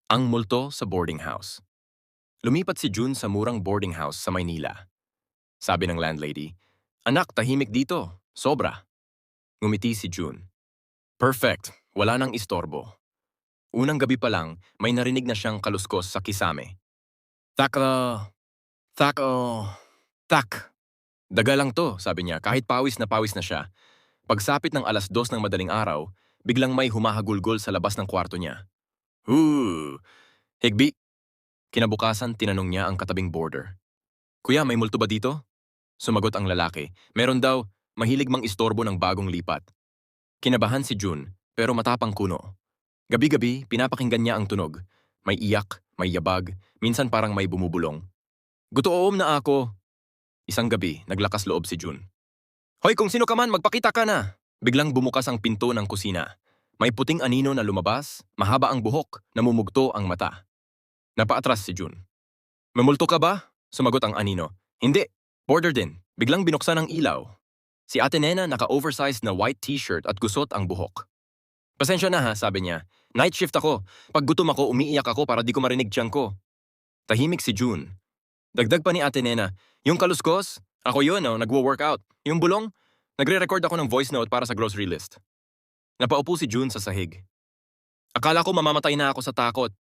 Ang multo sa boarding house. Lumipat si June sa murang boarding house sa Maynila. Sabi ng landlady, "Anak, tahimik dito. Sobra." Ngumiti si June. Perfect. Wala nang istorbo. Unang gabi pa lang, may narinig na siyang kaluskos sa kisame. "Tako, tako, tak." "Daga lang to," sabi niya, kahit pawis na siya. Pagsapit ng 2:00 ng madaling araw, biglang may humahagulgol sa labas ng kwarto niya. "Hoo! Higbi!" Kinabukasan, tinanong niya ang katabing boarder. "Kuya, may multo ba dito?" Sumagot ang lalaki. Meron daw, mahilig mang istorbo ng bagong lipat. Kinabahan si June, pero matapang kuno. Gabi-gabi, pinapakinggan niya ang tunog. May iyak, may yabag, minsan parang may bumubulong. "Gutoom na ako." Isang gabi, naglakas loob si June. "Hoy, kung sino ka man, magpakita ka na!" Biglang bumukas ang pinto ng kusina. May puting anino na lumabas, mahaba ang buhok, namumugto ang mata. Napaatras si June. "Mamulto ka ba?" Sumagot ang anino. "Hindi. Border din." Biglang binuksan ang ilaw. Si Ate Nena naka-oversized na white t-shirt at gusot ang buhok. "Pasensya na ha," sabi niya. "Night shift ako. Pag gutom ako, umiiyak ako para di ko marinig tiyan ko." Tahimik si June. Dagdag pa ni Ate Nena, "Yung kaluskos? Ako yun, nagwo-workout. Yung bulong? Nagre-record ako ng voice note para sa grocery list." Napaupo si June sa sahig. "Akala ko mamamatay na ako sa takot."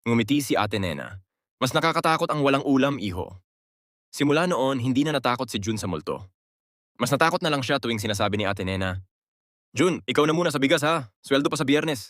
Ngumiti si Ate Nena. "Mas nakakatakot ang walang ulam, iho." Simula noon, hindi na natakot si June sa multo. Mas natakot na lang siya tuwing sinasabi ni Ate Nena, "June, ikaw na muna sa bigas ha. Sweldo pa sa Biyernes."